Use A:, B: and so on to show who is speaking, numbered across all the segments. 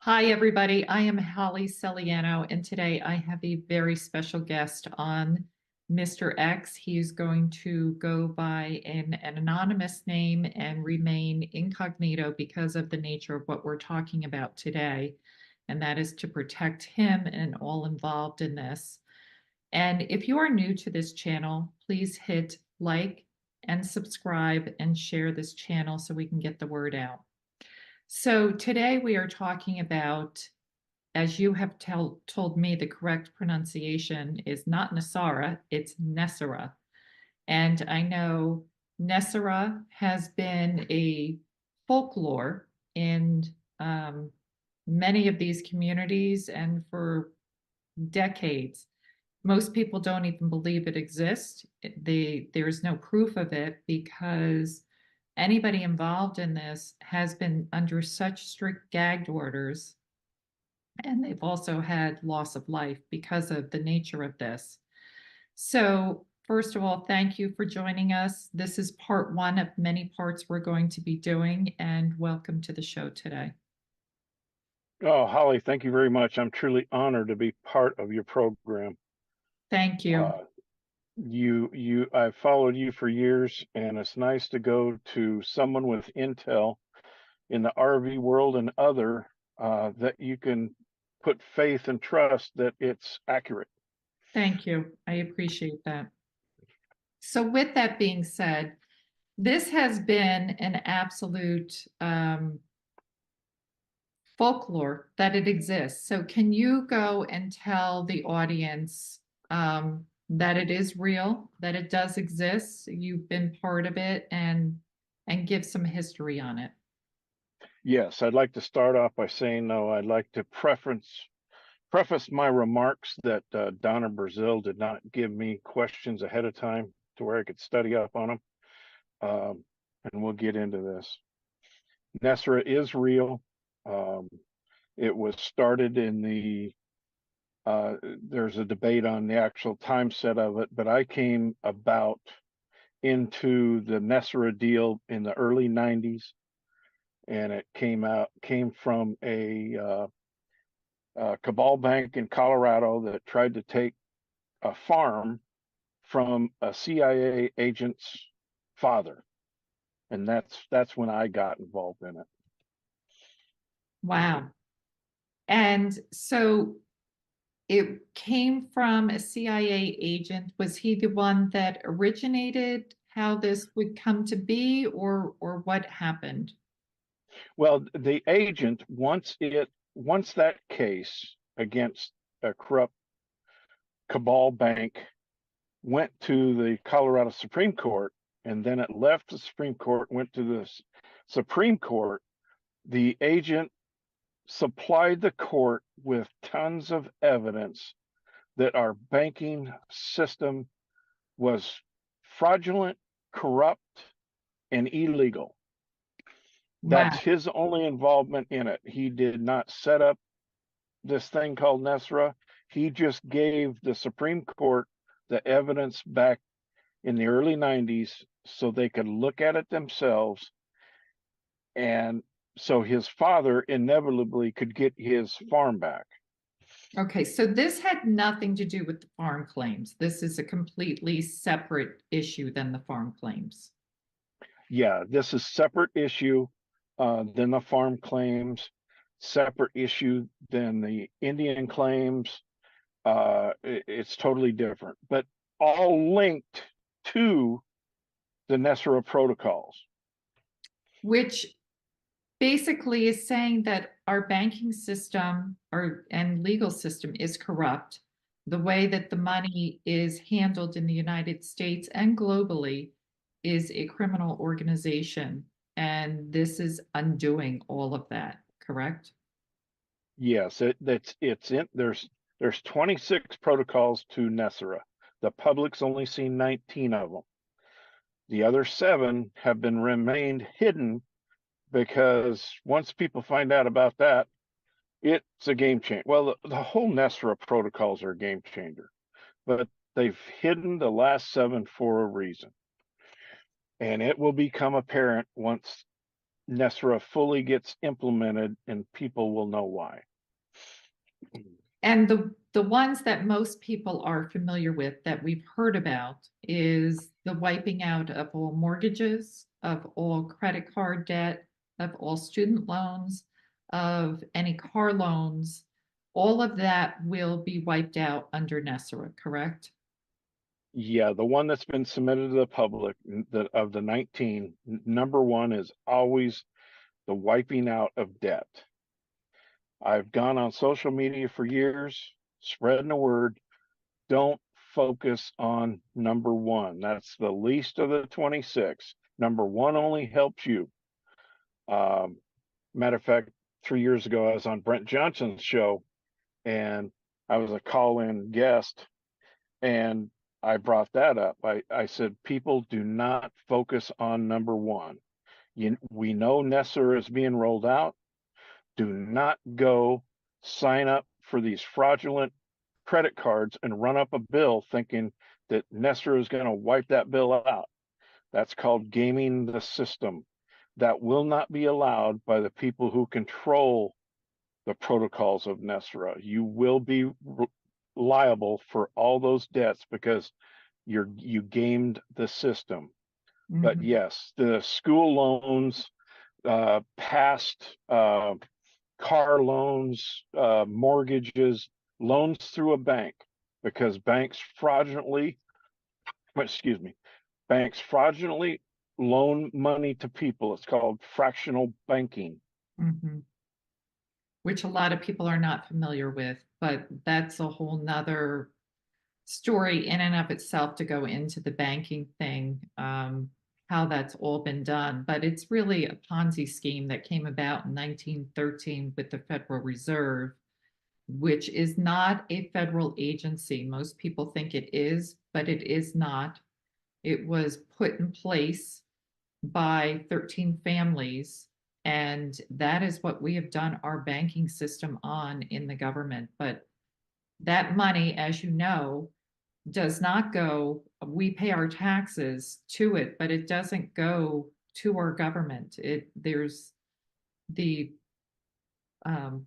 A: Hi, everybody. I am Holly Celiano, and today I have a very special guest on Mr. X. He's going to go by an anonymous name and remain incognito because of the nature of what we're talking about today, and that is to protect him and all involved in this. And if you are new to this channel, please hit like and subscribe and share this channel so we can get the word out. So today we are talking about, as you have told me, the correct pronunciation is not NESARA, it's NESARA. And I know NESARA has been a folklore in many of these communities and for decades. Most people don't even believe it exists. There's no proof of it because anybody involved in this has been under such strict gagged orders, and they've also had loss of life because of the nature of this. So, first of all, thank you for joining us. This is part one of many parts we're going to be doing, and welcome to the show today.
B: Oh, Holly, thank you very much. I'm truly honored to be part of your program.
A: Thank you.
B: Uh, I've followed you for years, and it's nice to go to someone with intel in the RV world and other that you can put faith and trust that it's accurate.
A: Thank you. I appreciate that. So, with that being said, this has been an absolute folklore that it exists. So, can you go and tell the audience that it is real, that it does exist? You've been part of it, and give some history on it.
B: Yes, I'd like to start off by saying, no, I'd like to preface my remarks that Donna Brazil did not give me questions ahead of time to where I could study up on them. And we'll get into this. NESARA is real. Um, it was started in there's a debate on the actual time set of it, but I came about into the NESARA deal in the early 90s, and it came from a cabal bank in Colorado that tried to take a farm from a CIA agent's father. And that's when I got involved in it.
A: Wow. And so it came from a CIA agent. Was he the one that originated how this would come to be, or what happened?
B: Well, the agent, once that case against a corrupt cabal bank went to the Colorado Supreme Court, and then it left the Supreme Court, went to the Supreme Court, the agent supplied the court with tons of evidence that our banking system was fraudulent, corrupt, and illegal. That's
A: Wow.
B: his only involvement in it. He did not set up this thing called NESARA. He just gave the Supreme Court the evidence back in the early 90s so they could look at it themselves. And so his father inevitably could get his farm back.
A: Okay, so this had nothing to do with the farm claims. This is a completely separate issue than the farm claims.
B: Yeah, this is separate issue than the farm claims, separate issue than the Indian claims. It's totally different, but all linked to the NESARA protocols.
A: Which basically is saying that our banking system and legal system is corrupt. The way that the money is handled in the United States and globally is a criminal organization. And this is undoing all of that, correct?
B: Yes, it's in there's 26 protocols to NESARA. The public's only seen 19 of them. The other 7 have been remained hidden because once people find out about that, it's a game changer. Well, the whole NESARA protocols are a game changer, but they've hidden the last 7 for a reason. And it will become apparent once NESARA fully gets implemented and people will know why.
A: And the ones that most people are familiar with that we've heard about is the wiping out of all mortgages, of all credit card debt, of all student loans, of any car loans. All of that will be wiped out under NESARA, correct?
B: Yeah, the one that's been submitted to the public, of the 19, number one is always the wiping out of debt. I've gone on social media for years, spreading the word. Don't focus on number one. That's the least of the 26. Number one only helps you. Matter of fact, 3 years ago, I was on Brent Johnson's show and I was a call-in guest, and I brought that up. I said, people do not focus on number one. We know NESARA is being rolled out. Do not go sign up for these fraudulent credit cards and run up a bill thinking that NESARA is going to wipe that bill out. That's called gaming the system. That will not be allowed by the people who control the protocols of NESARA. You will be liable for all those debts because you gamed the system. But
A: Mhm.
B: yes, the school loans, past car loans, mortgages, loans through a bank, because banks fraudulently loan money to people. It's called fractional banking.
A: Mhm. Which a lot of people are not familiar with, but that's a whole nother story in and of itself to go into the banking thing, how that's all been done. But it's really a Ponzi scheme that came about in 1913 with the Federal Reserve, which is not a federal agency. Most people think it is, but it is not. It was put in place by 13 families. And that is what we have done our banking system on in the government. But that money, as you know, does not go, we pay our taxes to it, but it doesn't go to our government. There's the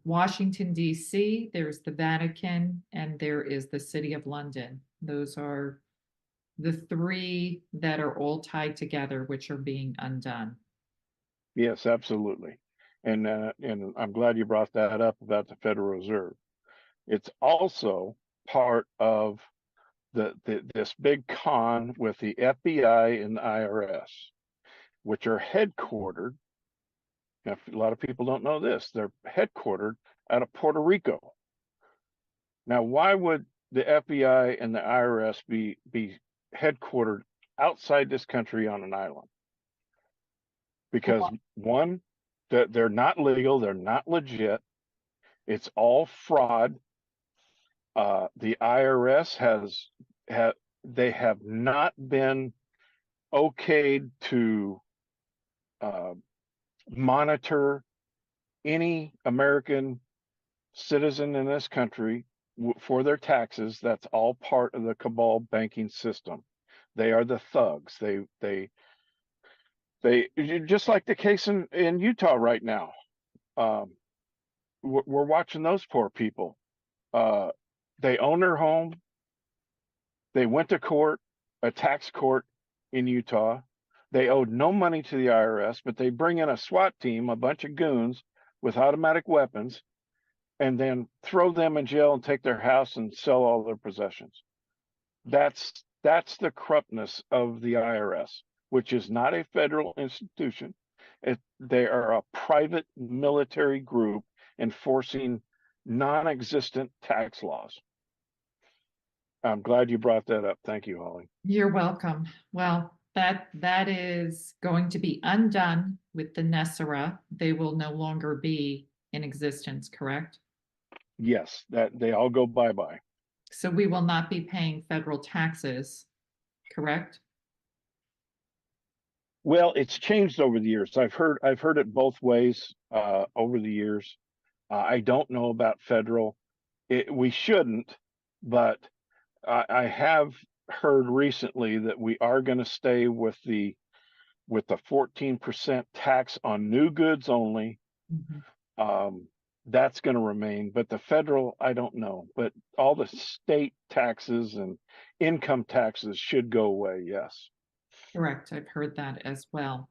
A: Washington, D.C., there's the Vatican, and there is the City of London. Those are the three that are all tied together, which are being undone.
B: Yes, absolutely. And I'm glad you brought that up about the Federal Reserve. It's also part of this big con with the FBI and the IRS, which are headquartered. Now, a lot of people don't know this. They're headquartered out of Puerto Rico. Now, why would the FBI and the IRS be headquartered outside this country on an island? Because one, that they're not legal, they're not legit. It's all fraud. The IRS they have not been okayed to monitor any American citizen in this country for their taxes. That's all part of the cabal banking system. They are the thugs. They just like the case in Utah right now. Um, we're watching those poor people. Uh, they own their home. They went to court, a tax court in Utah. They owed no money to the IRS, but they bring in a SWAT team, a bunch of goons with automatic weapons, and then throw them in jail and take their house and sell all their possessions. That's the corruptness of the IRS, which is not a federal institution. They are a private military group enforcing non-existent tax laws. I'm glad you brought that up. Thank you, Holly.
A: You're welcome. Well, that is going to be undone with the NESARA. They will no longer be in existence, correct?
B: Yes, that they all go bye-bye.
A: So we will not be paying federal taxes, correct?
B: Well, it's changed over the years. I've heard it both ways over the years. I don't know about federal. We shouldn't, but I have heard recently that we are going to stay with with the 14% tax on new goods only.
A: Mhm.
B: That's going to remain, but the federal, I don't know, but all the state taxes and income taxes should go away. Yes.
A: Correct. I've heard that as well.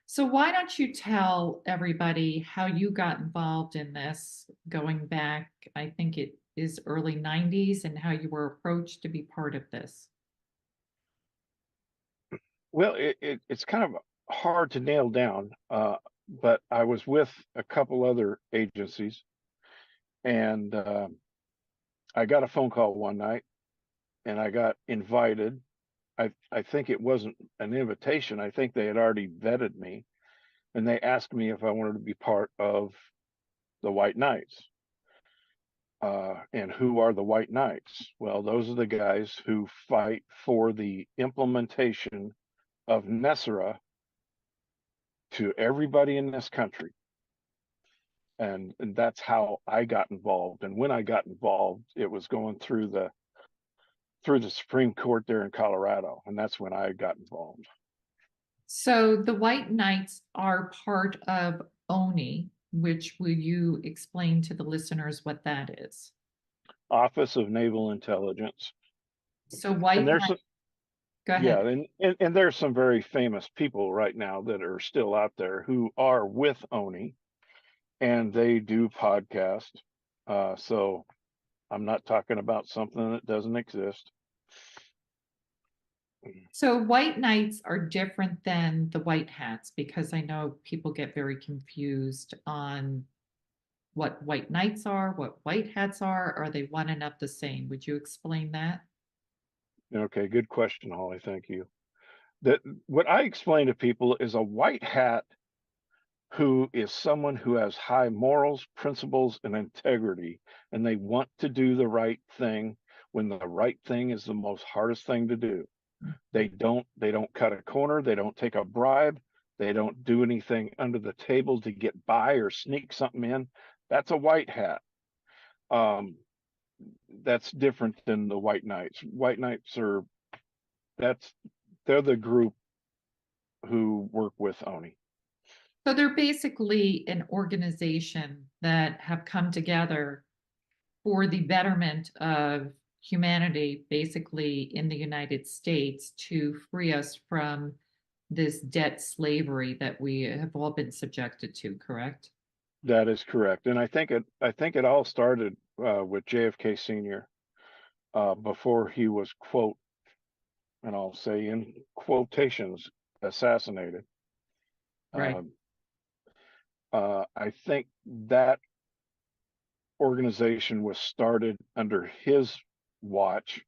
A: So why don't you tell everybody how you got involved in this going back, I think it is early 90s, and how you were approached to be part of this?
B: Well, it's kind of hard to nail down, but I was with a couple other agencies, and I got a phone call one night, and I got invited. I think it wasn't an invitation. I think they had already vetted me, and they asked me if I wanted to be part of the White Knights. And who are the White Knights? Well, those are the guys who fight for the implementation of NESARA to everybody in this country. And that's how I got involved. And when I got involved, it was going through the Supreme Court there in Colorado, and that's when I got involved.
A: So the White Knights are part of ONI, which will you explain to the listeners what that is?
B: Office of Naval Intelligence.
A: So White
B: And there's
A: Knight,
B: some,
A: go ahead.
B: yeah, and there's some very famous people right now that are still out there who are with ONI, and they do podcasts. So I'm not talking about something that doesn't exist.
A: So White Knights are different than the White Hats, because I know people get very confused on what White Knights are, what White Hats are. Are they one and not the same? Would you explain that?
B: Okay, good question, Holly. Thank you. That what I explain to people is a white hat who is someone who has high morals, principles, and integrity, and they want to do the right thing when the right thing is the most hardest thing to do. They don't cut a corner, they don't take a bribe, they don't do anything under the table to get by or sneak something in. That's a white hat. Um, that's different than the white knights. White knights are that's they're the group who work with ONI.
A: So they're basically an organization that have come together for the betterment of humanity, basically in the United States, to free us from this debt slavery that we have all been subjected to, correct?
B: That is correct, and I think it all started with JFK Sr. Before he was quote, and I'll say in quotations, assassinated.
A: Right.
B: Um, I think that organization was started under his watch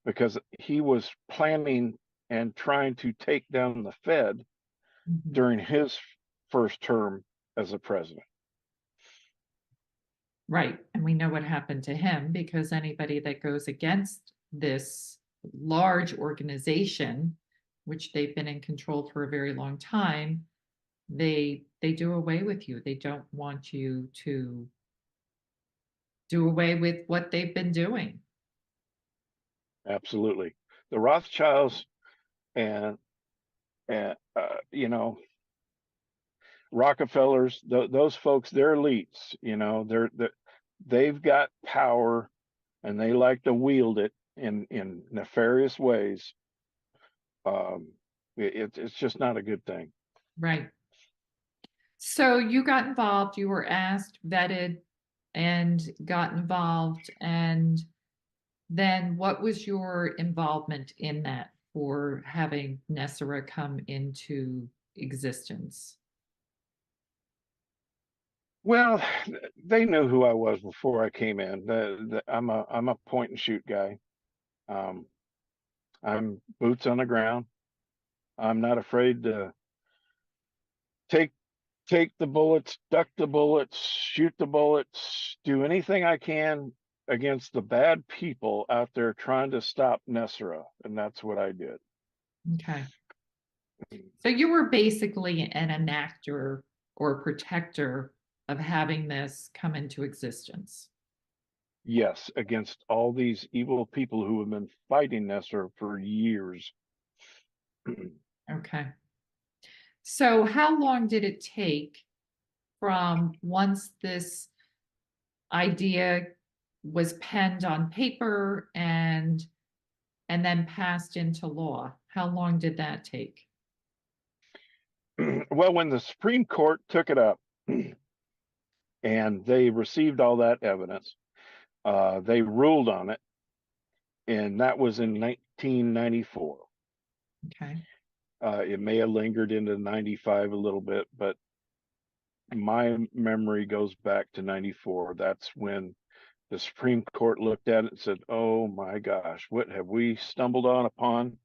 B: because he was planning and trying to take down the Fed
A: Mhm.
B: during his first term as a president.
A: Right. And we know what happened to him, because anybody that goes against this large organization, which they've been in control for a very long time, they do away with you. They don't want you to do away with what they've been doing.
B: Absolutely. The Rothschilds and, you know, Rockefellers, those folks, they're elites, they've got power and they like to wield it in nefarious ways. It's just not a good thing.
A: Right. So you got involved, you were asked, vetted, and got involved. And then what was your involvement in that for having NESARA come into existence?
B: Well, they knew who I was before I came in. I'm a point and shoot guy. Um, I'm boots on the ground. I'm not afraid to take take the bullets, duck the bullets, shoot the bullets, do anything I can against the bad people out there trying to stop NESARA, and that's what I did.
A: Okay. So you were basically an enactor or protector of having this come into existence.
B: Yes, against all these evil people who have been fighting NESARA for years.
A: Okay. So how long did it take from once this idea was penned on paper and then passed into law? How long did that take?
B: Well, when the Supreme Court took it up and they received all that evidence, they ruled on it, and that was in 1994.
A: Okay.
B: It may have lingered into 95 a little bit, but my memory goes back to 94. That's when the Supreme Court looked at it and said, "Oh my gosh, what have we stumbled on upon?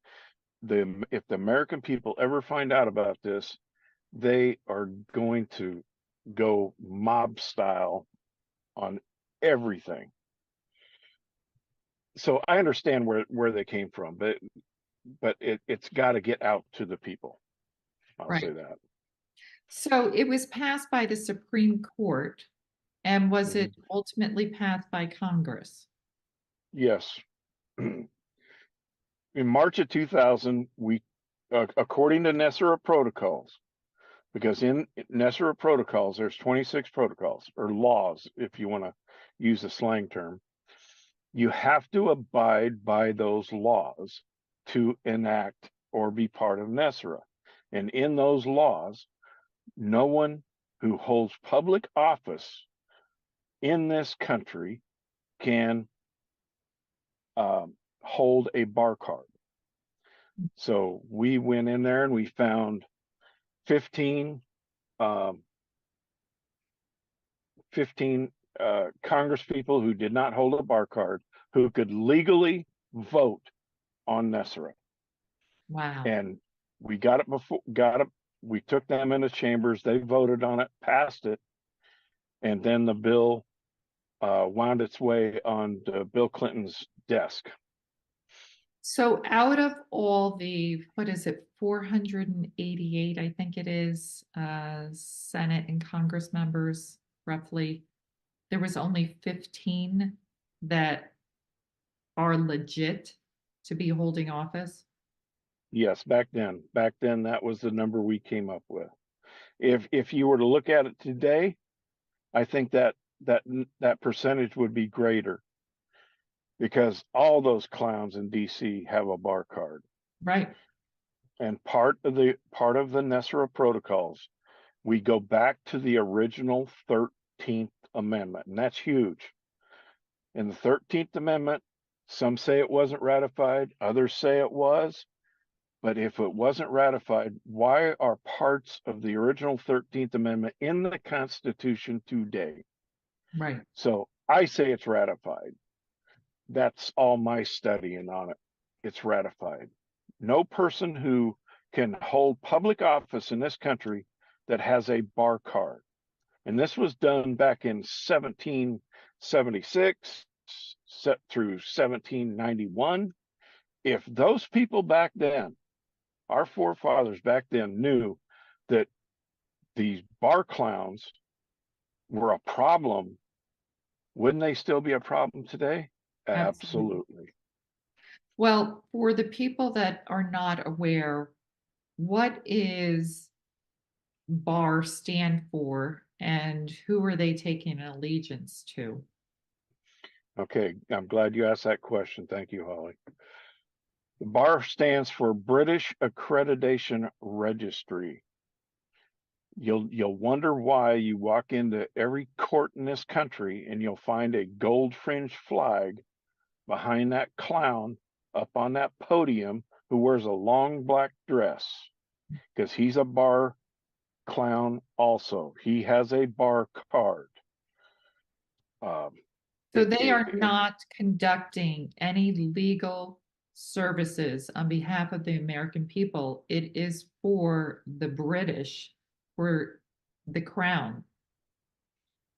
B: If the American people ever find out about this, they are going to go mob style on everything." So I understand where they came from, but it's got to get out to the people. I'll
A: Right.
B: say that.
A: So it was passed by the Supreme Court, and was
B: Mhm.
A: it ultimately passed by Congress?
B: Yes. In March of 2000, we, according to NESARA protocols, because in NESARA protocols, there's 26 protocols or laws, if you want to use a slang term. You have to abide by those laws to enact or be part of NESARA. And in those laws, no one who holds public office in this country can hold a bar card. So we went in there and we found 15 um, 15 Congress people who did not hold a bar card who could legally vote on NESARA.
A: Wow.
B: And we got it before, got it. We took them into chambers. They voted on it, passed it, and then the bill wound its way on Bill Clinton's desk.
A: So out of all the, what is it, 488, I think it is, Senate and Congress members, roughly, there was only 15 that are legit to be holding office.
B: Yes, back then that was the number we came up with. If you were to look at it today, I think that that percentage would be greater because all those clowns in DC have a bar card.
A: Right.
B: And part of the NESARA protocols, we go back to the original 13th Amendment, and that's huge. In the 13th Amendment, some say it wasn't ratified, others say it was. But if it wasn't ratified, why are parts of the original 13th Amendment in the Constitution today?
A: Right.
B: So I say it's ratified. That's all my studying on it. It's ratified. No person who can hold public office in this country that has a bar card. And this was done back in 1776 set through 1791. If those people back then, our forefathers back then, knew that these bar clowns were a problem, wouldn't they still be a problem today?
A: Absolutely.
B: Absolutely.
A: Well, for the people that are not aware, what is BAR stand for and who are they taking an allegiance to?
B: Okay, I'm glad you asked that question. Thank you, Holly. The bar stands for British Accreditation Registry. You'll wonder why you walk into every court in this country and you'll find a gold fringed flag behind that clown up on that podium who wears a long black dress because he's a bar clown also. He has a bar card. Um,
A: So
B: it,
A: they
B: it,
A: are
B: it,
A: not conducting any legal services on behalf of the American people. It is for the British, for the crown.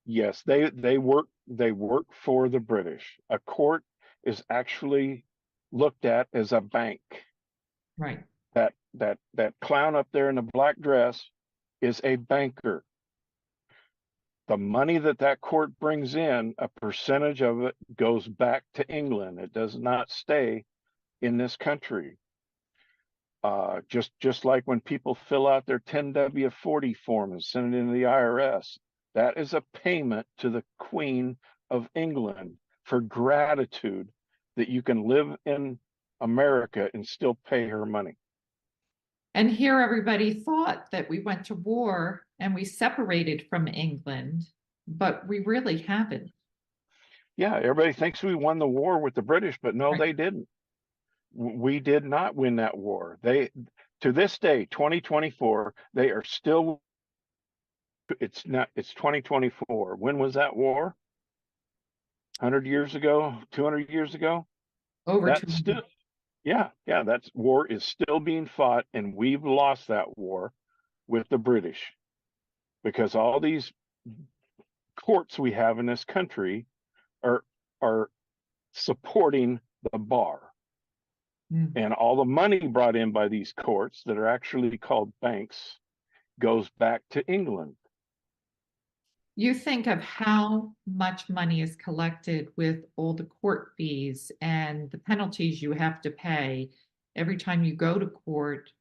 B: yes, they work for the British. A court is actually looked at as a bank.
A: Right.
B: That clown up there in the black dress is a banker. The money that court brings in, a percentage of it goes back to England. It does not stay in this country. Just like when people fill out their 10W-40 form and send it into the IRS, that is a payment to the Queen of England for gratitude that you can live in America and still pay her money.
A: And here everybody thought that we went to war and we separated from England, but we really haven't.
B: Yeah, everybody thinks we won the war with the British, but no,
A: Right.
B: they didn't. We did not win that war. They, to this day, 2024, they are still, it's 2024. When was that war? 100 years ago, 200 years ago?
A: Over
B: That's
A: 200.
B: still, yeah, that's war is still being fought, and we've lost that war with the British because all these courts we have in this country are are supporting the bar.
A: Mm.
B: And all the money brought in by these courts that are actually called banks goes back to England.
A: You think of how much money is collected with all the court fees and the penalties you have to pay every time you go to court.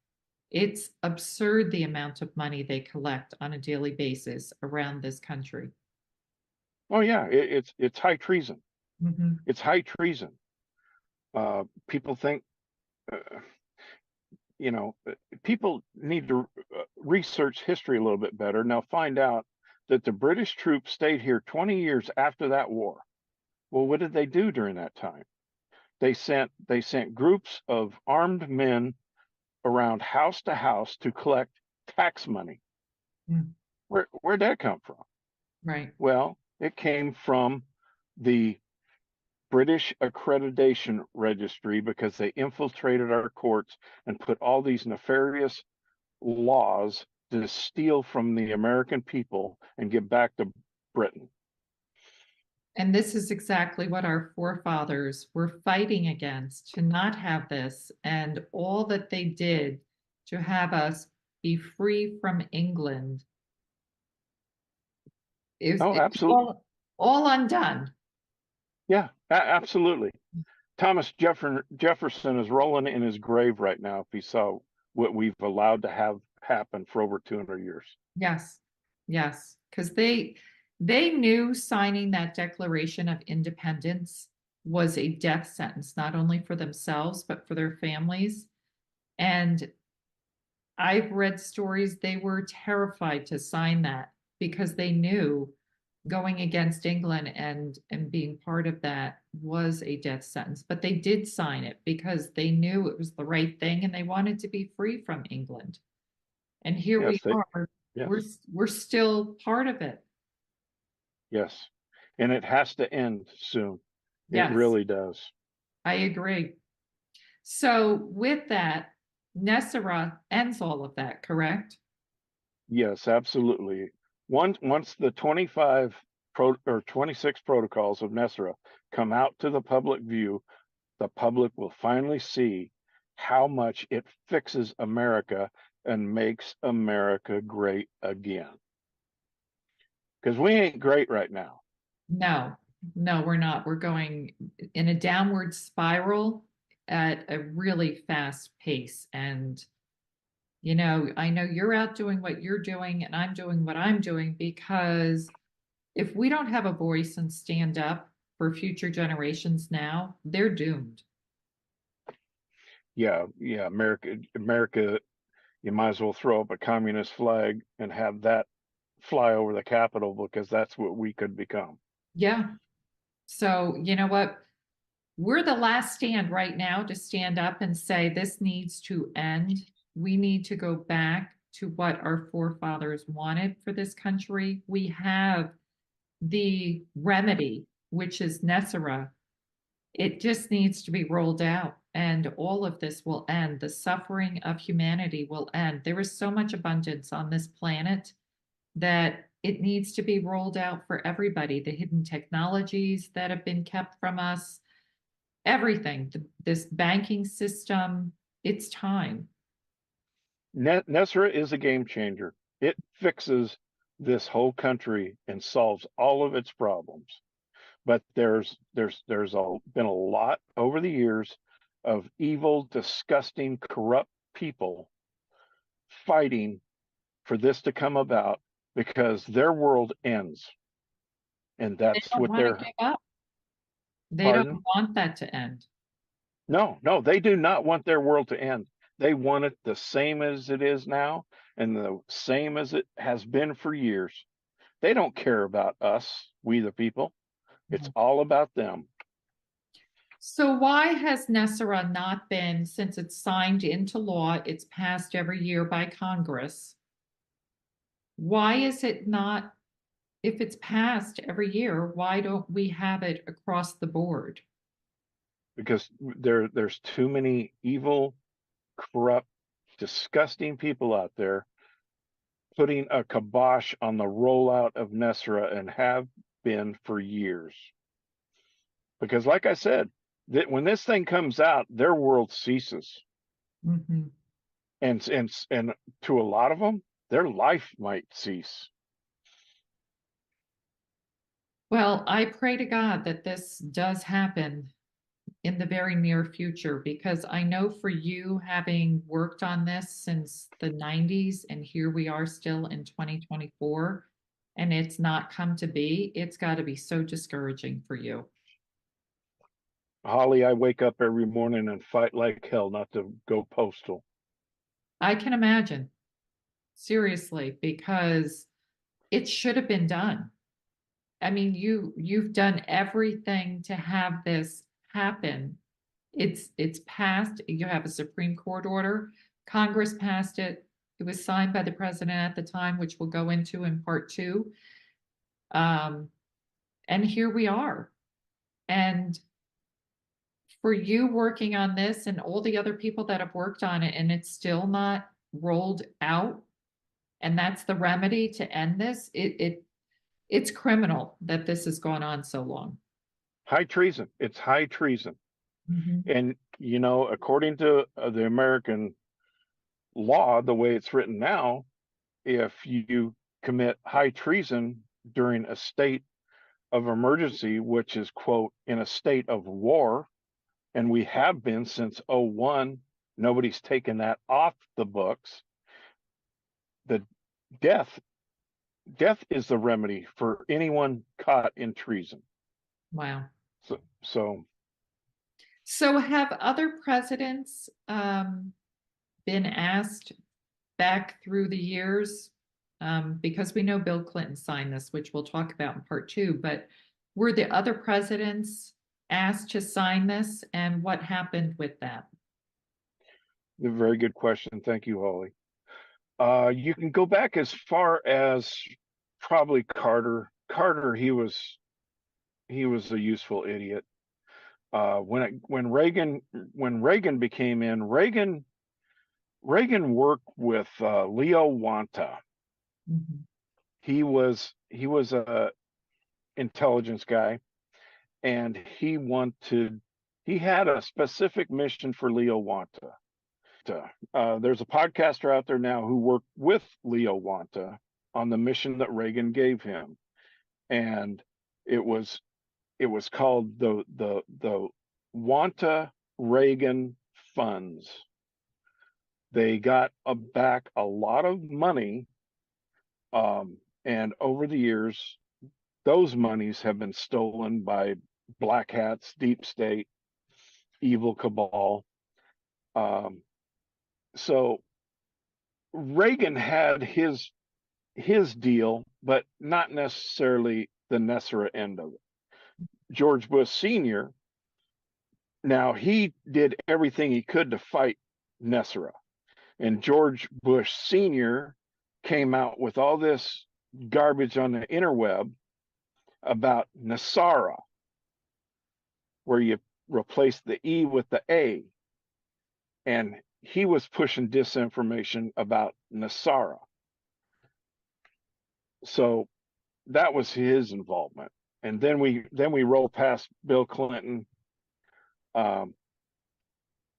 A: It's absurd the amount of money they collect on a daily basis around this country.
B: Oh yeah, it's high treason.
A: Mhm.
B: It's high treason. People think, uh, people need to research history a little bit better. Now find out that the British troops stayed here 20 years after that war. Well, what did they do during that time? They sent groups of armed men around house to house to collect tax money.
A: Mm.
B: Where'd that come from?
A: Right.
B: Well, it came from the British Accreditation Registry because they infiltrated our courts and put all these nefarious laws to steal from the American people and get back to Britain.
A: And this is exactly what our forefathers were fighting against, to not have this, and all that they did to have us be free from England is
B: Oh,
A: it's
B: absolutely.
A: all undone.
B: Yeah, absolutely. Thomas Jefferson is rolling in his grave right now if he saw what we've allowed to have happen for over 200 years.
A: Yes, yes, because they knew signing that Declaration of Independence was a death sentence, not only for themselves, but for their families. And I've read stories they were terrified to sign that because they knew going against England and being part of that was a death sentence. But they did sign it because they knew it was the right thing and they wanted to be free from England. And here we
B: Yes,
A: are.
B: yes,
A: We're still part of it.
B: yes. And it has to end soon. It
A: Yes,
B: really does.
A: I agree. So with that, NESARA ends all of that, correct?
B: Yes, absolutely. Once the 26 protocols of NESARA come out to the public view, the public will finally see how much it fixes America and makes America great again. Because we ain't great right now.
A: No, no, we're not. We're going in a downward spiral at a really fast pace. And, I know you're out doing what you're doing and I'm doing what I'm doing because if we don't have a voice and stand up for future generations now, they're doomed.
B: Yeah, America, you might as well throw up a communist flag and have that fly over the Capitol because that's what we could become.
A: Yeah. So, you know what? We're the last stand right now to stand up and say this needs to end. We need to go back to what our forefathers wanted for this country. We have the remedy, which is NESARA. It just needs to be rolled out, and all of this will end. The suffering of humanity will end. There is so much abundance on this planet that it needs to be rolled out for everybody. The hidden technologies that have been kept from us, everything, this banking system, it's time.
B: NESRA is a game changer. It fixes this whole country and solves all of its problems. But been a lot over the years of evil, disgusting, corrupt people fighting for this to come about because their world ends. And
A: They
B: that's
A: don't
B: what
A: want to
B: they're,
A: give up. They don't
B: pardon?
A: want that to end.
B: No, they do not want their world to end. They want it the same as it is now and the same as it has been for years. They don't care about us, we the people. It's all about them.
A: So why has NESARA not been, since it's signed into law, it's passed every year by Congress? Why is it not, if it's passed every year, why don't we have it across the board?
B: Because there's too many evil, corrupt, disgusting people out there putting a kibosh on the rollout of NESARA and have been for years. Because, like I said, that when this thing comes out, their world ceases,
A: Mhm.
B: and to a lot of them, their life might cease.
A: Well, I pray to God that this does happen in the very near future, because I know for you, having worked on this since the 90s, and here we are still in 2024, and it's not come to be, it's got to be so discouraging for you.
B: Holly, I wake up every morning and fight like hell not to go postal.
A: I can imagine, seriously, because it should have been done. I mean, you've done everything to have this happen. It's passed. You have a Supreme Court order. Congress passed it. It was signed by the president at the time, which we'll go into in part two. Um, and here we are. And for you working on this and all the other people that have worked on it, and it's still not rolled out, and that's the remedy to end this, it's criminal that this has gone on so long.
B: High treason. It's high treason.
A: Mhm.
B: And, according to the American law, the way it's written now, if you commit high treason during a state of emergency, which is, quote, in a state of war, and we have been since '01, nobody's taken that off the books. The death death is the remedy for anyone caught in treason.
A: Wow.
B: So
A: So have other presidents been asked back through the years? Because we know Bill Clinton signed this, which we'll talk about in part two, but were the other presidents asked to sign this, and what happened with that?
B: a very good question. Thank you, Holly. You can go back as far as probably Carter. Carter, he was a useful idiot. When Reagan became in, Reagan worked with Leo Wanta.
A: Mhm.
B: He was a intelligence guy, and he had a specific mission for Leo Wanta. There's a podcaster out there now who worked with Leo Wanta on the mission that Reagan gave him, and it was called the Wanta Reagan funds. They got back a lot of money, and over the years, those monies have been stolen by black hats, deep state, evil cabal. Um, so Reagan had his deal, but not necessarily the NESARA end of it. George Bush Sr., now he did everything he could to fight NESARA. And George Bush Sr. came out with all this garbage on the interweb about NESARA, where you replace the E with the A. And he was pushing disinformation about NESARA. So that was his involvement. And then we roll past Bill Clinton, um,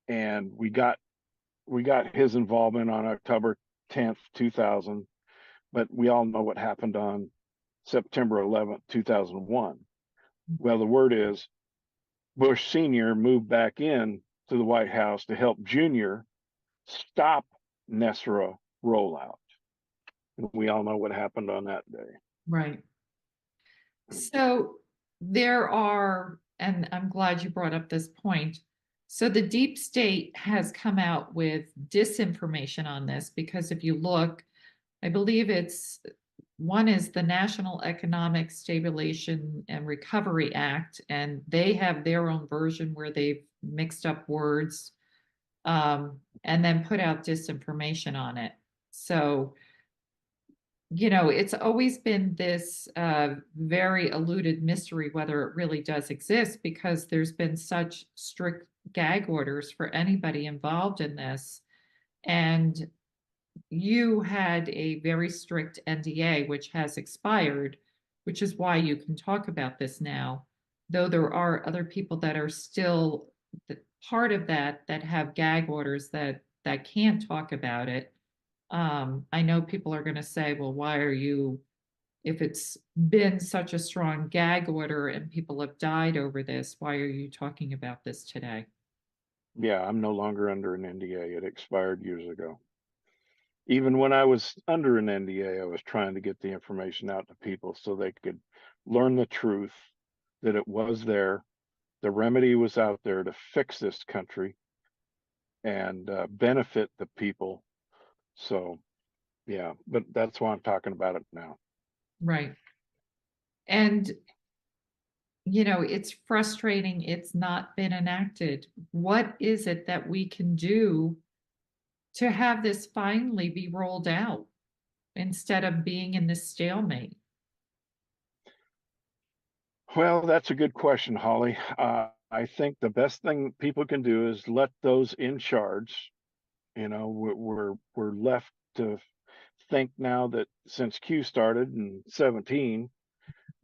B: and we got his involvement on October 10th, 2000. But we all know what happened on September 11th, 2001. Well, the word is Bush Sr. moved back in to the White House to help Junior stop NESARA rollout. We all know what happened on that day.
A: Right. So there are, and I'm glad you brought up this point. So the deep state has come out with disinformation on this because if you look, I believe it's one is the National Economic Stabilization and Recovery Act, and they have their own version where they've mixed up words and then put out disinformation on it. So it's always been this very eluded mystery whether it really does exist because there's been such strict gag orders for anybody involved in this. And you had a very strict NDA, which has expired, which is why you can talk about this now, though there are other people that are still part of that have gag orders that can't talk about it. I know people are going to say, well, why are you, if it's been such a strong gag order and people have died over this, why are you talking about this today?
B: Yeah, I'm no longer under an NDA. It expired years ago. Even when I was under an NDA, I was trying to get the information out to people so they could learn the truth, that it was there. The remedy was out there to fix this country and benefit the people. So, yeah, but that's why I'm talking about it now.
A: Right. And it's frustrating it's not been enacted. What is it that we can do to have this finally be rolled out instead of being in this stalemate?
B: Well, that's a good question, Holly. I think the best thing people can do is let those in charge. We're left to think now that since Q started in 17,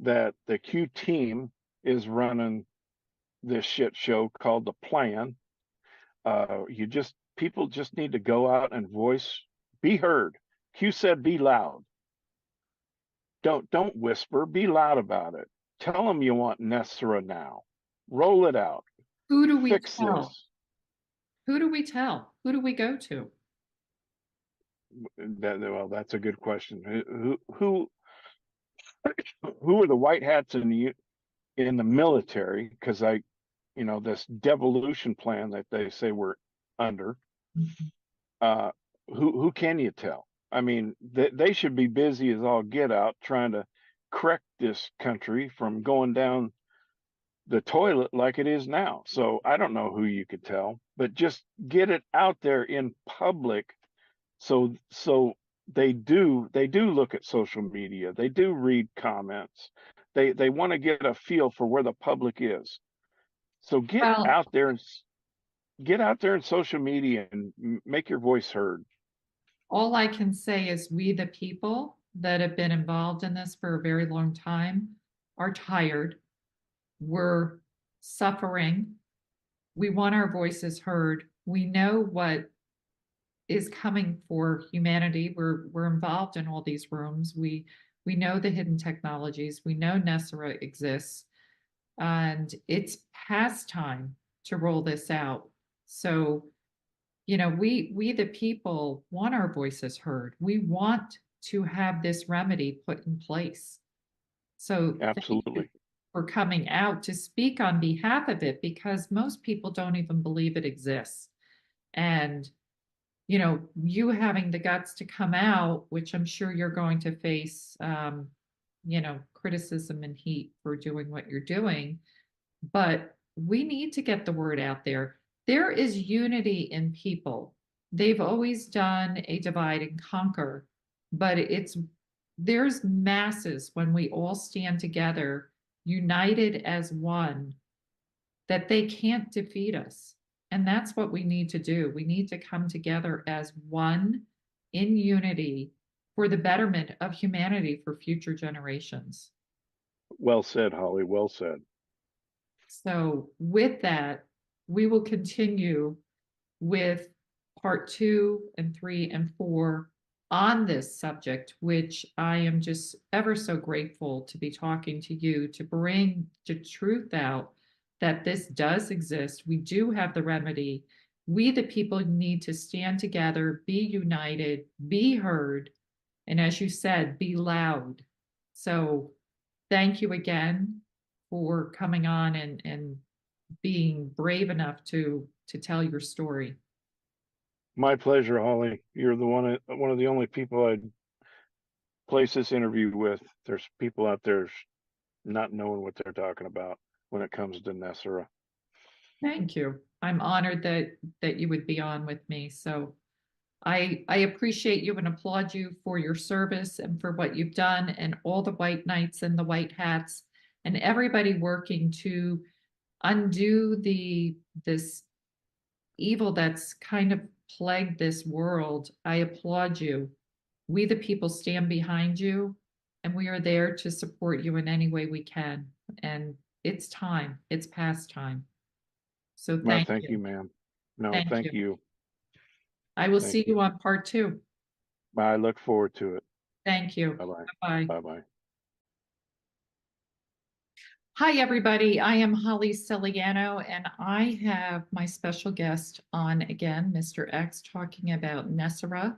B: that the Q team is running this shit show called the plan. People just need to go out and be heard. Q said, be loud. Don't whisper. Be loud about it. Tell them you want NESARA now. Roll it out.
A: Who do we
B: Fix
A: tell?
B: this.
A: Who do we tell? Who do we go to?
B: Well, that's a good question. Who are the white hats in the military? Because this devolution plan that they say we're under.
A: Mhm.
B: Uh, who can you tell? I mean, they should be busy as all get out trying to correct this country from going down the toilet like it is now. So I don't know who you could tell, but just get it out there in public. So they do look at social media. They do read comments. They want to get a feel for where the public is. So
A: Well,
B: get out there in social media and make your voice heard.
A: all I can say is we, the people that have been involved in this for a very long time, are tired. We're suffering. We want our voices heard. We know what is coming for humanity. We're involved in all these rooms. We know the hidden technologies. We know NESARA exists, and it's past time to roll this out. So, we the people want our voices heard. We want to have this remedy put in place. So thank you
B: Absolutely.
A: for coming out to speak on behalf of it because most people don't even believe it exists. And you having the guts to come out, which I'm sure you're going to face, criticism and heat for doing what you're doing, but we need to get the word out there. There is unity in people. They've always done a divide and conquer, but there's masses when we all stand together, united as one, that they can't defeat us. And that's what we need to do. We need to come together as one in unity for the betterment of humanity for future generations.
B: Well said, Holly. Well said.
A: So, with that, we will continue with part 2 and 3 and 4 on this subject, which I am just ever so grateful to be talking to you to bring the truth out that this does exist. We do have the remedy. We, the people, need to stand together, be united, be heard, and as you said, be loud. So thank you again for coming on and being brave enough to tell your story.
B: My pleasure, Holly. You're the one of the only people I'd place this interview with. There's people out there not knowing what they're talking about when it comes to NESARA.
A: Thank you. I'm honored that you would be on with me. So I appreciate you and applaud you for your service and for what you've done, and all the white knights and the white hats and everybody working to undo this evil that's kind of plagued this world. I applaud you. We, the people, stand behind you, and we are there to support you in any way we can. And it's time. It's past time. So
B: Well,
A: thank
B: thank you,
A: you.
B: ma'am. No,
A: Thank
B: thank
A: you.
B: you.
A: I will
B: Thank
A: see you
B: you.
A: on part 2.
B: I look forward to it.
A: Thank you.
B: Bye-bye.
A: Bye-bye.
B: Bye-bye.
A: Hi, everybody. I am Holly Celiano, and I have my special guest on again, Mr. X, talking about NESARA.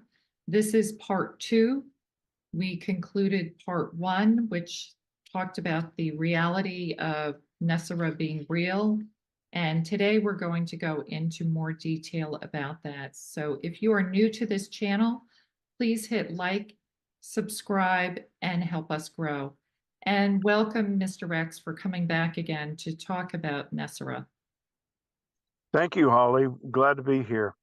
A: This is part 2. We concluded part 1, which talked about the reality of NESARA being real. And today we're going to go into more detail about that. So if you are new to this channel, please hit like, subscribe, and help us grow. And welcome, Mr. Rex, for coming back again to talk about NESARA.
B: Thank you, Holly. Glad to be here.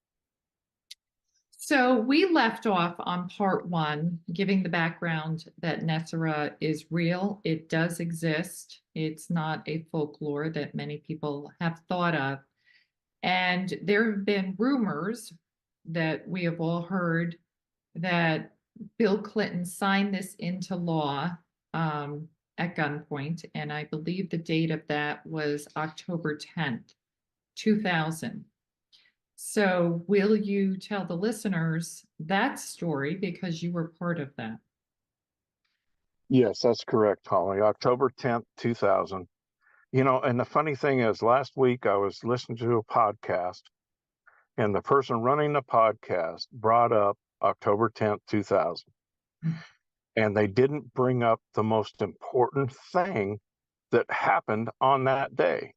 A: So we left off on part 1, giving the background that NESARA is real. It does exist. It's not a folklore that many people have thought of. And there have been rumors that we have all heard that Bill Clinton signed this into law at gunpoint. And I believe the date of that was October 10th, 2000. So will you tell the listeners that story, because you were part of that?
B: Yes, that's correct, Holly. October 10th, 2000. You know, and the funny thing is, last week I was listening to a podcast, and the person running the podcast brought up October 10th, 2000. And they didn't bring up the most important thing that happened on that day.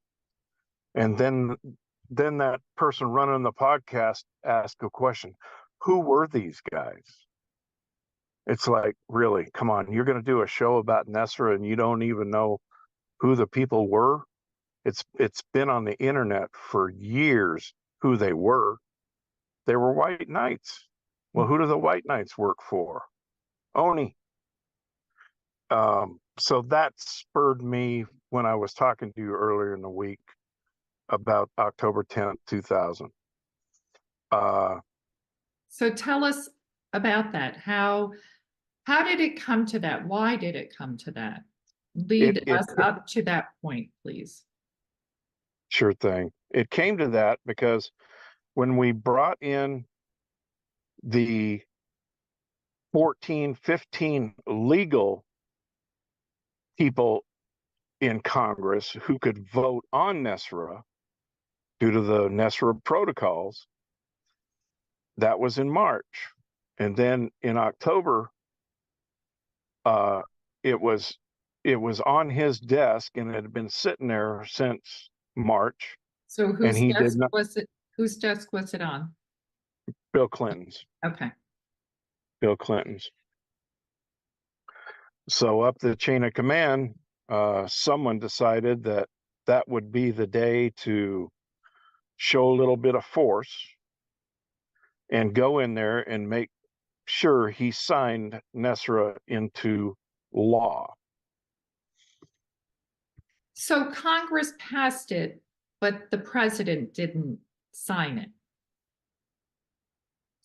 B: And then that person running the podcast asked a question: who were these guys? It's like, really, come on, you're going to do a show about NESARA and you don't even know who the people were? It's been on the internet for years who they were. They were white knights. Well, who do the white knights work for? Oni. So that spurred me when I was talking to you earlier in the week about October 10th, 2000.
A: So tell us about that. How did it come to that? Why did it come to that? Lead
B: It
A: us up to that point, please.
B: Sure thing. It came to that because when we brought in the 14, 15 legal people in Congress who could vote on NESARA due to the NESARA protocols, that was in March. And then in October, it was on his desk, and it had been sitting there since March.
A: So
B: And he did not.
A: Whose desk was it on?
B: Bill Clinton's.
A: Okay.
B: Bill Clinton's. So up the chain of command, someone decided that that would be the day to show a little bit of force and go in there and make sure he signed NESARA into law.
A: So Congress passed it, but the president didn't sign it.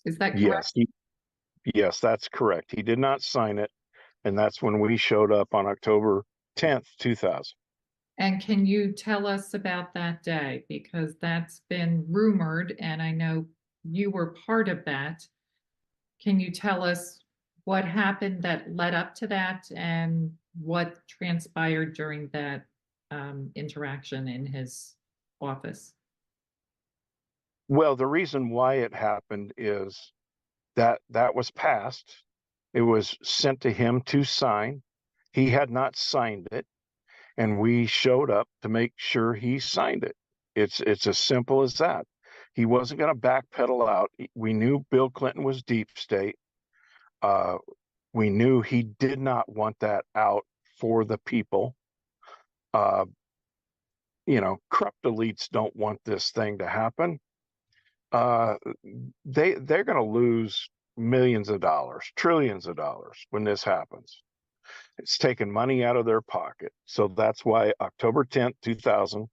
A: Is that correct?
B: Yes, that's correct. He did not sign it, and that's when we showed up on October 10th, 2000.
A: And can you tell us about that day? Because that's been rumored, and I know you were part of that. Can you tell us what happened that led up to that and what transpired during that interaction in his office?
B: Well, the reason why it happened is that was passed. It was sent to him to sign. He had not signed it, and we showed up to make sure he signed it. It's as simple as that. He wasn't going to backpedal out. We knew Bill Clinton was deep state. Uh, we knew he did not want that out for the people. Uh, corrupt elites don't want this thing to happen. Uh, they're going to lose millions of dollars, trillions of dollars when this happens. It's taking money out of their pocket. So that's why October 10th, 2000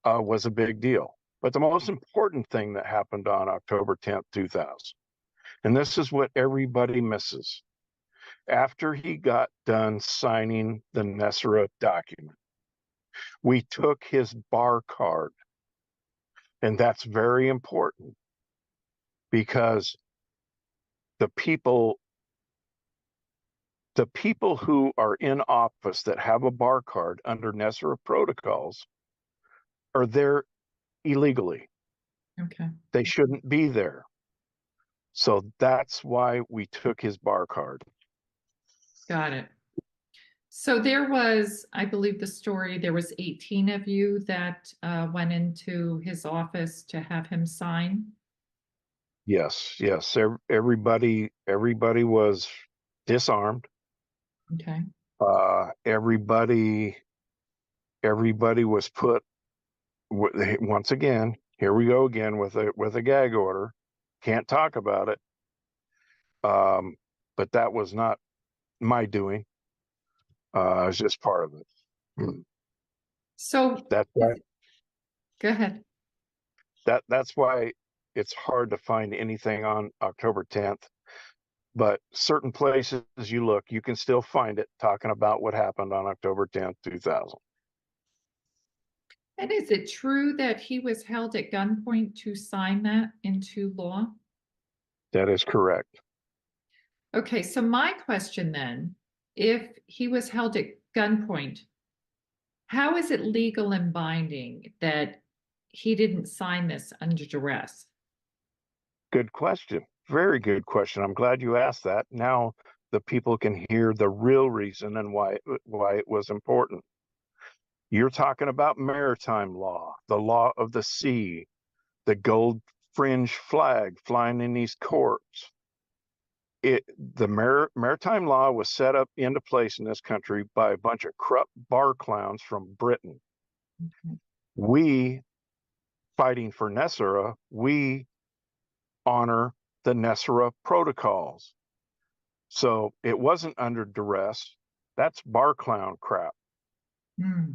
B: was a big deal. But the most important thing that happened on October 10th, 2000, and this is what everybody misses. After he got done signing the NESARA document, we took his bar card. And that's very important because the people who are in office that have a bar card under NESARA protocols are there illegally.
A: Okay,
B: They shouldn't be there. So that's why we took his bar card.
A: got it. So there was, I believe the story, there was 18 of you that went into his office to have him sign.
B: Yes, yes. Everybody was disarmed.
A: Okay.
B: Everybody was put. Once again, here we go again with a gag order. Can't talk about it. But that was not my doing. It's just part of it.
A: So
B: That's why
A: go ahead.
B: that's why it's hard to find anything on October 10th. But certain places you look, you can still find it talking about what happened on October 10th, 2000.
A: And is it true that he was held at gunpoint to sign that into law?
B: That is correct.
A: Okay, so my question then, if he was held at gunpoint, how is it legal and binding that he didn't sign this under duress?
B: Good question. Very good question. I'm glad you asked that. Now the people can hear the real reason and why it was important. You're talking about maritime law, the law of the sea, the gold fringe flag flying in these courts. The maritime law was set up into place in this country by a bunch of corrupt bar clowns from Britain.
A: Okay.
B: We, fighting for NESARA, we honor the NESARA protocols. So it wasn't under duress. That's bar clown crap.
A: Hmm.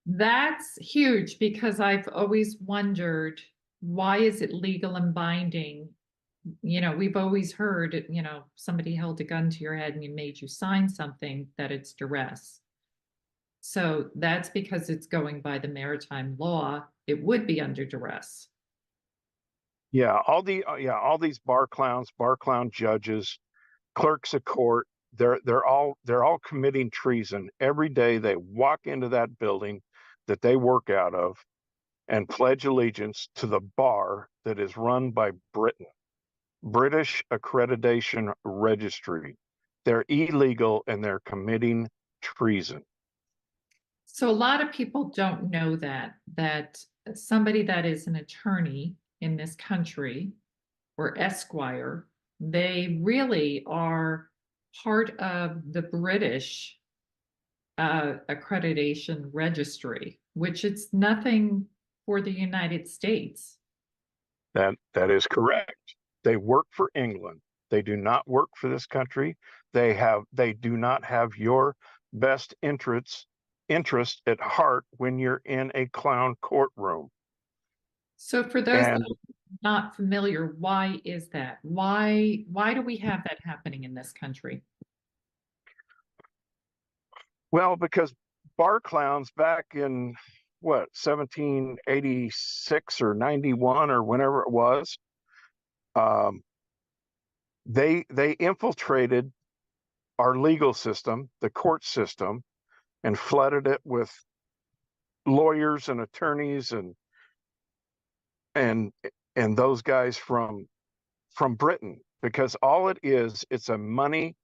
A: That's huge because I've always wondered, why is it legal and binding? We've always heard, somebody held a gun to your head and you made you sign something that it's duress. So that's because it's going by the maritime law. It would be under duress.
B: Yeah, all these bar clown judges, clerks of court, they're all committing treason every day. They walk into that building that they work out of and pledge allegiance to the bar that is run by Britain, British Accreditation Registry. They're illegal and they're committing treason.
A: So a lot of people don't know that somebody that is an attorney in this country or esquire, they really are part of the British accreditation registry, which it's nothing for the United States.
B: That is correct. They work for England. They do not work for this country. They do not have your best interest at heart when you're in a clown courtroom.
A: So for those that
B: And
A: are not familiar, why is that? Why do we have that happening in this country?
B: well, because bar clowns back in what 1786 or 91 or whenever it was, um, they infiltrated our legal system, the court system, and flooded it with lawyers and attorneys and and those guys from Britain, because all it is, it's a money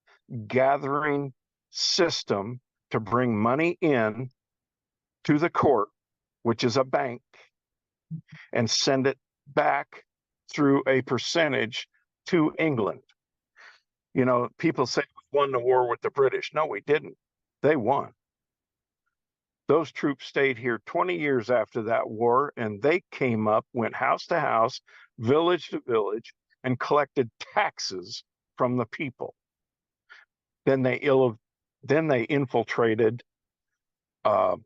B: gathering system to bring money in to the court, which is a bank, and send it back through a percentage to England. You know, people say we won the war with the British. No, we didn't. They won. Those troops stayed here 20 years after that war, and they came up, went house to house, village to village, and collected taxes from the people. Then they infiltrated uh,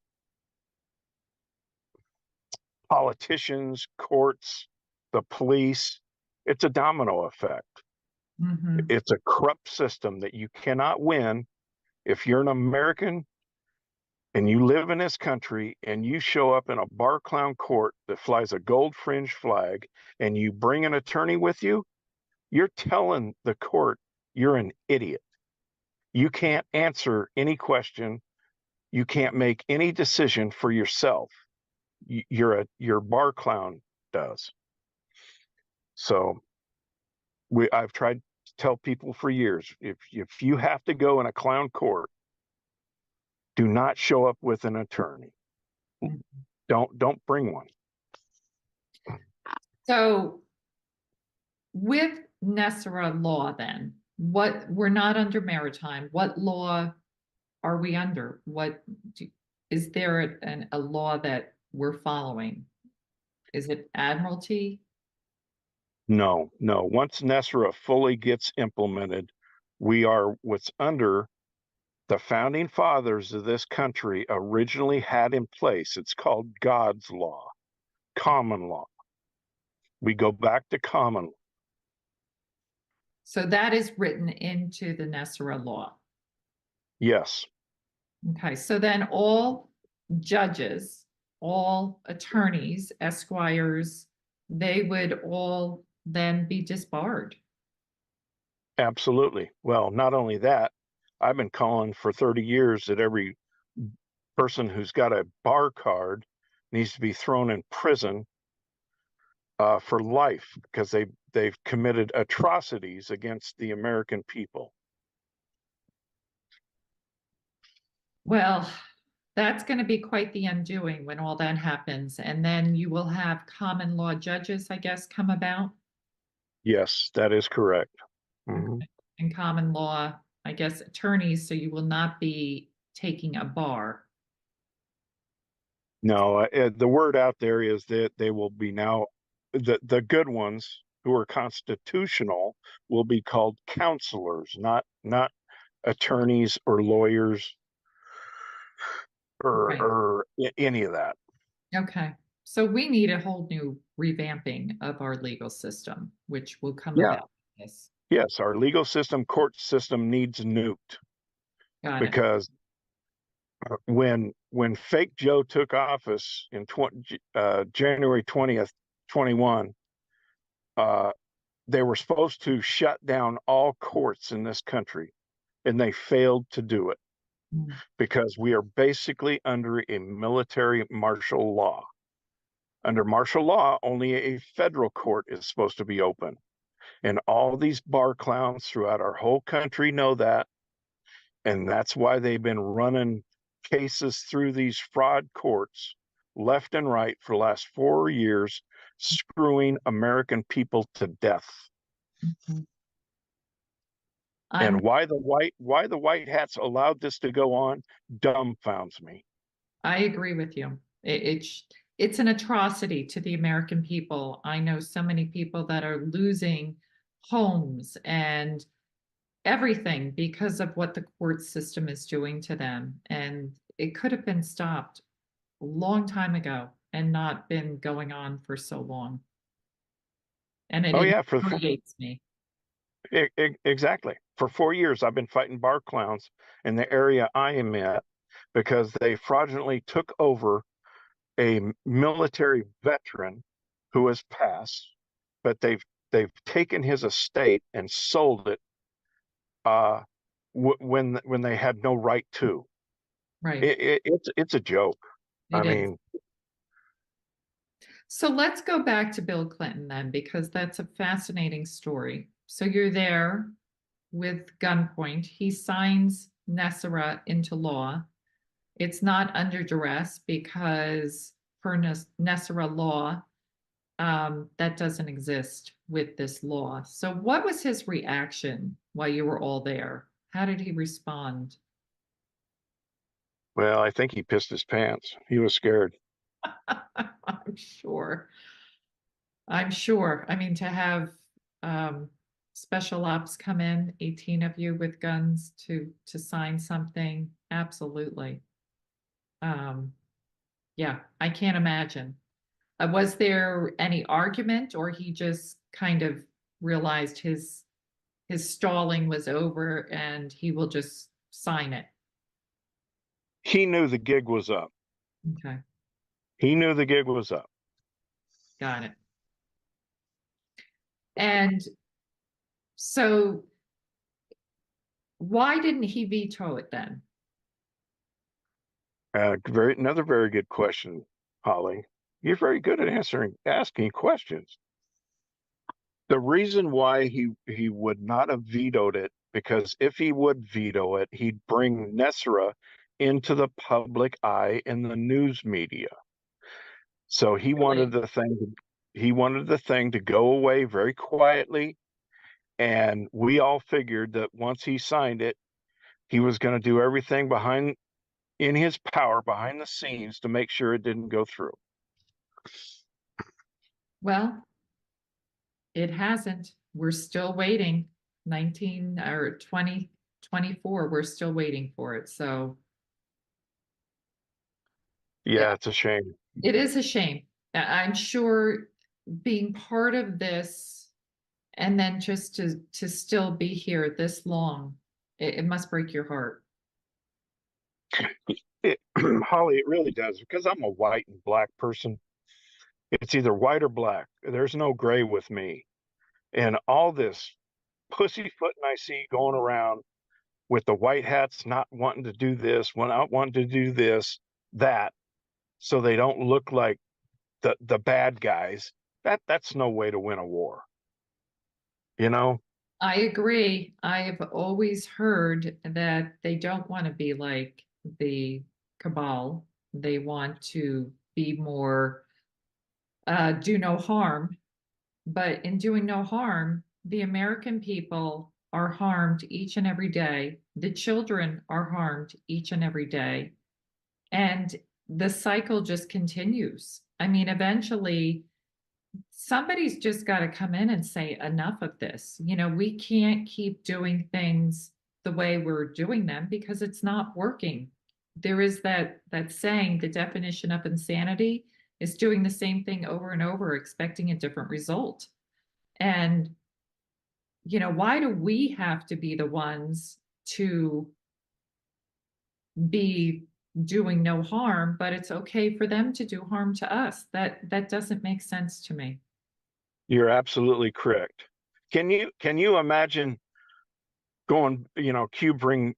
B: politicians, courts, the police. It's a domino effect.
A: Mm-hmm.
B: It's a corrupt system that you cannot win if you're an American and you live in this country and you show up in a bar clown court that flies a gold fringe flag and you bring an attorney with you, you're telling the court you're an idiot. You can't answer any question. You can't make any decision for yourself. Your bar clown does. So I've tried to tell people for years, if you have to go in a clown court, do not show up with an attorney. Don't bring one.
A: So with NESARA law, then, we're not under maritime. What law are we under? Is there a law that we're following? Is it admiralty?
B: No. Once NESARA fully gets implemented, we are what's under the founding fathers of this country originally had in place. It's called God's law, common law. We go back to common law.
A: So that is written into the NESARA law.
B: Yes.
A: Okay, so then all judges, all attorneys, esquires, they would all then be disbarred.
B: Absolutely. Well, not only that, I've been calling for 30 years that every person who's got a bar card needs to be thrown in prison for life because they've committed atrocities against the American people.
A: Well, that's going to be quite the undoing when all that happens. And then you will have common law judges, I guess, come about.
B: Yes, that is correct. Mm-hmm.
A: And common law, I guess, attorneys, so you will not be taking a bar.
B: No, the word out there is that they will be now, the good ones who are constitutional will be called counselors, not attorneys or lawyers
A: Right.
B: or any of that.
A: Okay. So we need a whole new revamping of our legal system, which will come
B: Yeah.
A: about. Yes.
B: Yes, our legal system, court system needs nuked
A: Got it.
B: because when fake Joe took office in January 20th, 21, they were supposed to shut down all courts in this country, and they failed to do it because we are basically under a military martial law. Under martial law, only a federal court is supposed to be open. And all these bar clowns throughout our whole country know that. And that's why they've been running cases through these fraud courts left and right for the last 4 years, screwing American people to death.
A: Mm-hmm.
B: And why the white hats allowed this to go on dumbfounds me.
A: I agree with you. It's an atrocity to the American people. I know so many people that are losing homes and everything because of what the court system is doing to them. And it could have been stopped a long time ago and not been going on for so long. And it infuriates me.
B: Exactly. For 4 years, I've been fighting bar clowns in the area I am at because they fraudulently took over a military veteran who has passed, but they've taken his estate and sold it when they had no right to.
A: Right.
B: It's a joke.
A: It is. So let's go back to Bill Clinton then, because that's a fascinating story. So you're there with gunpoint. He signs NESARA into law. It's not under duress because for NESARA law, that doesn't exist with this law. So what was his reaction while you were all there? How did he respond?
B: Well, I think he pissed his pants. He was scared.
A: I'm sure. I'm sure. I mean, to have um, special ops come in, 18 of you with guns to sign something, absolutely. Um, yeah, I can't imagine. Was there any argument, or he just kind of realized his stalling was over and he will just sign it?
B: He knew the gig was up.
A: Okay,
B: He knew the gig was up.
A: got it. And so why didn't he veto it then?
B: Another very good question, Holly. You're very good at asking questions. The reason why he would not have vetoed it, because if he would veto it, he'd bring NESARA into the public eye in the news media. So
A: Really?
B: he wanted the thing to go away very quietly, and we all figured that once he signed it, he was going to do everything in his power behind the scenes to make sure it didn't go through.
A: Well, it hasn't. We're still waiting. 19 or 2024, we're still waiting for it. So, yeah,
B: Yeah, it's a shame.
A: it is a shame. I'm sure being part of this and then just to still be here this long, it must break your heart.
B: Holly, it really does, because I'm a white and black person. It's either white or black. There's no gray with me. And all this pussyfooting I see going around with the white hats not wanting to do this, not wanting to do this, that, so they don't look like the bad guys. That's no way to win a war. You know?
A: I agree. I have always heard that they don't want to be like the cabal. They want to be more do no harm. But in doing no harm, the American people are harmed each and every day. The children are harmed each and every day. And the cycle just continues. I mean, eventually, somebody's just got to come in and say, enough of this. You know, we can't keep doing things the way we're doing them because it's not working. There is that saying, the definition of insanity is doing the same thing over and over, expecting a different result. And, you know, why do we have to be the ones to be doing no harm, but it's okay for them to do harm to us? That doesn't make sense to me.
B: You're absolutely correct. Can you imagine going,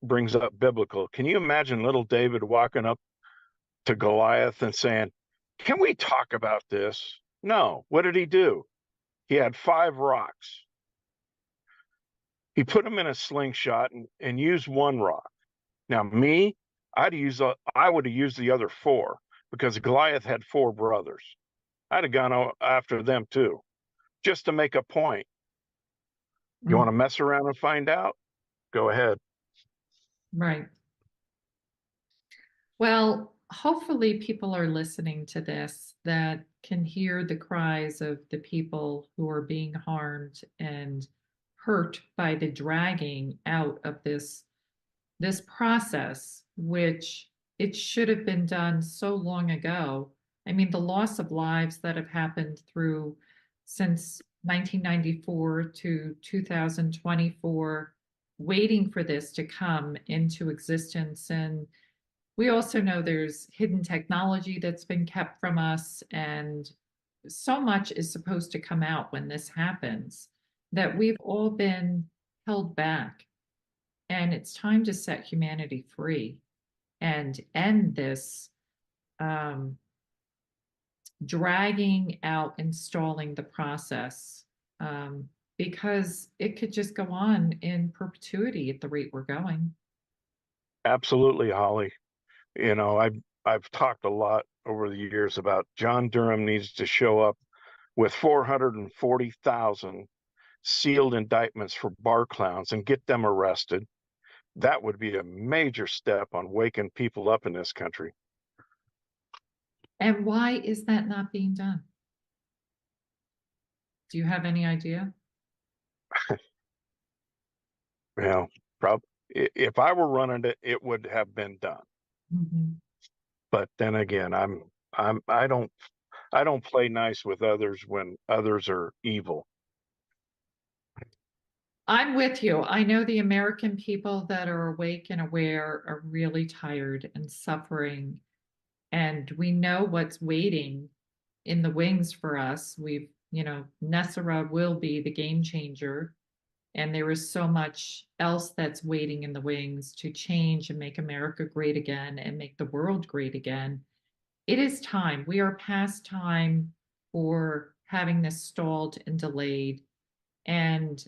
B: brings up biblical. Can you imagine little David walking up to Goliath and saying, "Can we talk about this?" No. What did he do? He had 5 rocks. He put them in a slingshot and used one rock. Now, me, I would have used the other 4, because Goliath had 4 brothers. I'd have gone after them too, just to make a point. You want to
A: Mm,
B: mess around and find out? Go ahead.
A: right. Well, hopefully people are listening to this that can hear the cries of the people who are being harmed and hurt by the dragging out of this process, which it should have been done so long ago. I mean, the loss of lives that have happened through since 1994 to 2024, waiting for this to come into existence. And we also know there's hidden technology that's been kept from us, and so much is supposed to come out when this happens that we've all been held back. And it's time to set humanity free and end this um, dragging out and stalling the process, because it could just go on in perpetuity at the rate we're going.
B: Absolutely, Holly. You know, I've talked a lot over the years about John Durham needs to show up with 440,000 sealed indictments for bar clowns and get them arrested. That would be a major step on waking people up in this country.
A: And why is that not being done? Do you have any idea?
B: You know, if I were running it, it would have been done.
A: Mhm.
B: But then again, I don't play nice with others when others are evil.
A: I'm with you. I know the American people that are awake and aware are really tired and suffering, and we know what's waiting in the wings for us. NESARA will be the game changer, and there is so much else that's waiting in the wings to change and make America great again and make the world great again. It is time. We are past time for having this stalled and delayed. And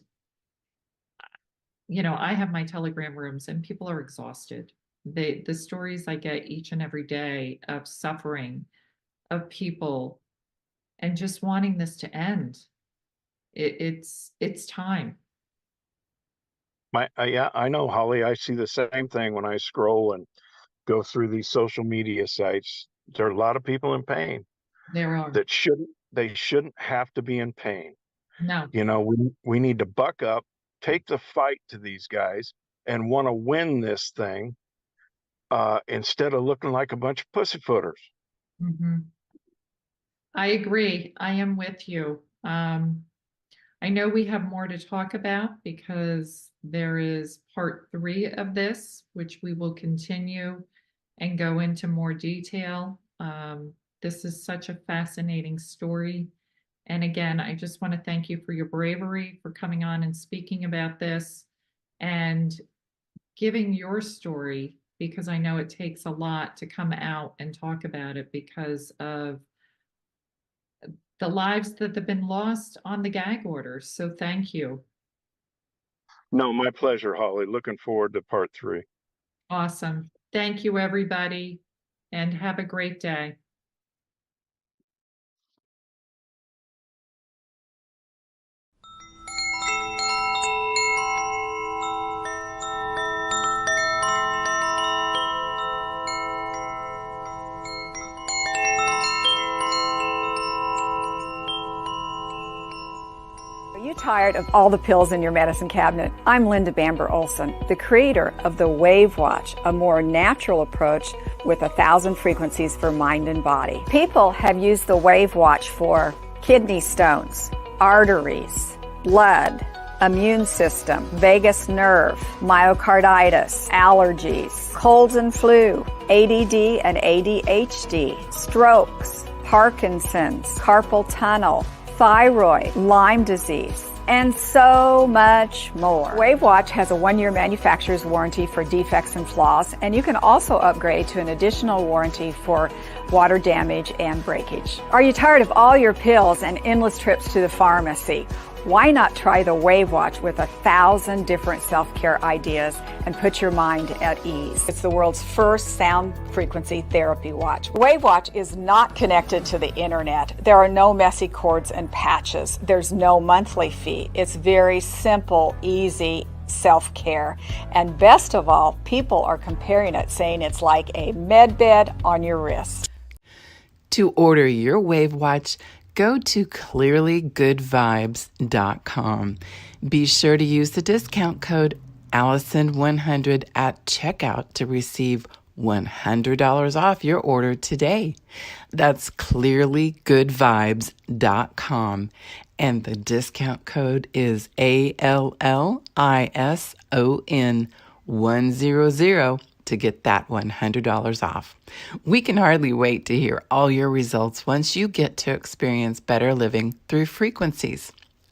A: I have my Telegram rooms and people are exhausted. The stories I get each and every day of suffering of people and just wanting this to end. It's time.
B: Yeah, I know, Holly. I see the same thing when I scroll and go through these social media sites. There are a lot of people in pain
A: There are.
B: that they shouldn't have to be in pain.
A: No.
B: You know, we need to buck up, take the fight to these guys, and want to win this thing instead of looking like a bunch of pussyfooters.
A: Mhm. I agree. I am with you. I know we have more to talk about because there is part 3 of this, which we will continue and go into more detail. This is such a fascinating story. And again, I just want to thank you for your bravery for coming on and speaking about this and giving your story, because I know it takes a lot to come out and talk about it because of the lives that have been lost on the gag order. So thank you.
B: No, my pleasure, Holly. Looking forward to part 3.
A: Awesome. Thank you, everybody, and have a great day.
C: Are you tired of all the pills in your medicine cabinet? I'm Linda Bamber Olson, the creator of the Wave Watch, a more natural approach with 1,000 frequencies for mind and body. People have used the Wave Watch for kidney stones, arteries, blood, immune system, vagus nerve, myocarditis, allergies, colds and flu, ADD and ADHD, strokes, Parkinson's, carpal tunnel, thyroid, Lyme disease, and so much more. Wave Watch has a 1-year manufacturer's warranty for defects and flaws, and you can also upgrade to an additional warranty for water damage and breakage. Are you tired of all your pills and endless trips to the pharmacy? Why not try the Wave Watch with 1,000 different self-care ideas and put your mind at ease? It's the world's first sound frequency therapy watch. Wave Watch is not connected to the internet. There are no messy cords and patches. There's no monthly fee. It's very simple, easy self-care. And best of all, people are comparing it, saying it's like a med bed on your wrist.
D: To order your Wave Watch, go to clearlygoodvibes.com. Be sure to use the discount code Allison100 at checkout to receive $100 off your order today. That's clearlygoodvibes.com. And the discount code is ALLISON100 to get that $100 off. We can hardly wait to hear all your results once you get to experience better living through frequencies.